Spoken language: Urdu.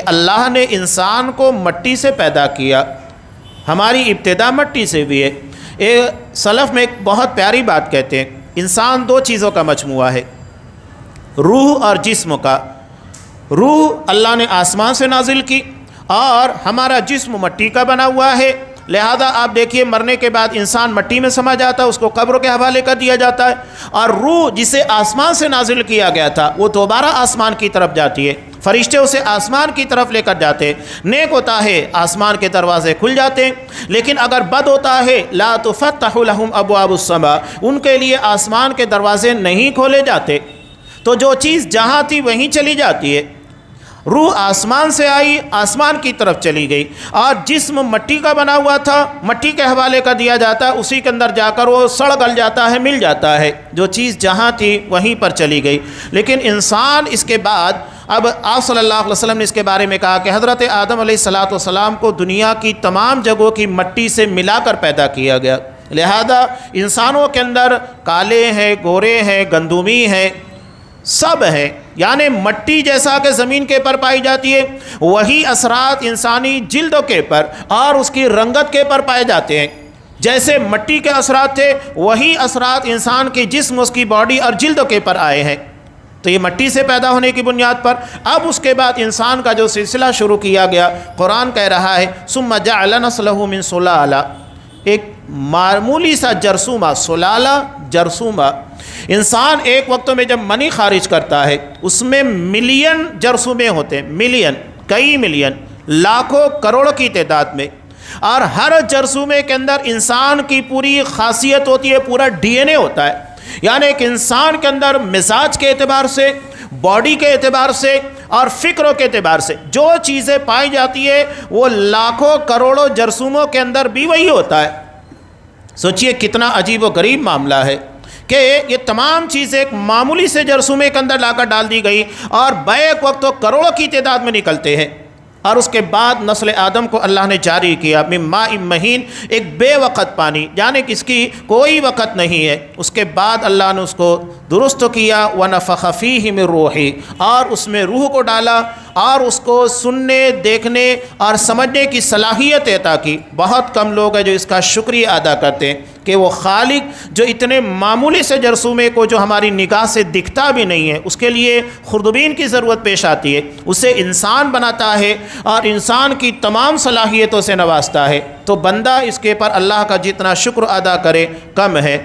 اللہ نے انسان کو مٹی سے پیدا کیا، ہماری ابتدا مٹی سے بھی ہے۔ سلف میں ایک بہت پیاری بات کہتے ہیں، انسان دو چیزوں کا مجموعہ ہے، روح اور جسم کا۔ روح اللہ نے آسمان سے نازل کی اور ہمارا جسم مٹی کا بنا ہوا ہے، لہذا آپ دیکھیے مرنے کے بعد انسان مٹی میں سما جاتا ہے، اس کو قبر کے حوالے کر دیا جاتا ہے، اور روح جسے آسمان سے نازل کیا گیا تھا وہ دوبارہ آسمان کی طرف جاتی ہے، فرشتے اسے آسمان کی طرف لے کر جاتے ہیں۔ نیک ہوتا ہے آسمان کے دروازے کھل جاتے ہیں، لیکن اگر بد ہوتا ہے لا تفتح لهم ابواب السماء، ان کے لیے آسمان کے دروازے نہیں کھولے جاتے۔ تو جو چیز جہاں تھی وہیں چلی جاتی ہے، روح آسمان سے آئی آسمان کی طرف چلی گئی، اور جسم مٹی کا بنا ہوا تھا مٹی کے حوالے کر دیا جاتا ہے، اسی کے اندر جا کر وہ سڑ گل جاتا ہے، مل جاتا ہے، جو چیز جہاں تھی وہیں پر چلی گئی۔ لیکن انسان اس کے بعد اب آپ صلی اللہ علیہ وسلم نے اس کے بارے میں کہا کہ حضرت آدم علیہ السلام کو دنیا کی تمام جگہوں کی مٹی سے ملا کر پیدا کیا گیا، لہذا انسانوں کے اندر کالے ہیں، گورے ہیں، گندمی ہیں، سب ہے، یعنی مٹی جیسا کہ زمین کے پر پائی جاتی ہے وہی اثرات انسانی جلد کے پر اور اس کی رنگت کے پر پائے جاتے ہیں۔ جیسے مٹی کے اثرات تھے وہی اثرات انسان کے جسم، اس کی باڈی اور جلد کے پر آئے ہیں۔ تو یہ مٹی سے پیدا ہونے کی بنیاد پر اب اس کے بعد انسان کا جو سلسلہ شروع کیا گیا، قرآن کہہ رہا ہے ثم جعل نسلہ من سلالہ، ایک معمولی سا جرثومہ، سلالہ جرثومہ۔ انسان ایک وقت میں جب منی خارج کرتا ہے اس میں ملین جرثومے ہوتے ہیں، ملین، کئی ملین، لاکھوں کروڑ کی تعداد میں، اور ہر جرثومے کے اندر انسان کی پوری خاصیت ہوتی ہے، پورا ڈی این اے ہوتا ہے، یعنی ایک انسان کے اندر مزاج کے اعتبار سے، باڈی کے اعتبار سے اور فکروں کے اعتبار سے جو چیزیں پائی جاتی ہے وہ لاکھوں کروڑوں جرثوموں کے اندر بھی وہی ہوتا ہے۔ سوچئے کتنا عجیب و غریب معاملہ ہے کہ یہ تمام چیزیں ایک معمولی سے جرثومے کے اندر لا کر ڈال دی گئی اور بیک وقت تو کروڑوں کی تعداد میں نکلتے ہیں، اور اس کے بعد نسل آدم کو اللہ نے جاری کیا من ماء مہین، ایک بے وقت پانی، یعنی کہ اس کی کوئی وقت نہیں ہے۔ اس کے بعد اللہ نے اس کو درست کیا وَنَفَخَ فِيهِ مِن رُوحِهِ، اور اس میں روح کو ڈالا اور اس کو سننے، دیکھنے اور سمجھنے کی صلاحیت عطا کی۔ بہت کم لوگ ہیں جو اس کا شکریہ ادا کرتے ہیں کہ وہ خالق جو اتنے معمولی سے جرثومے کو جو ہماری نگاہ سے دکھتا بھی نہیں ہے اس کے لیے خوردبین کی ضرورت پیش آتی ہے، اسے انسان بناتا ہے اور انسان کی تمام صلاحیتوں سے نوازتا ہے، تو بندہ اس کے پر اللہ کا جتنا شکر ادا کرے کم ہے۔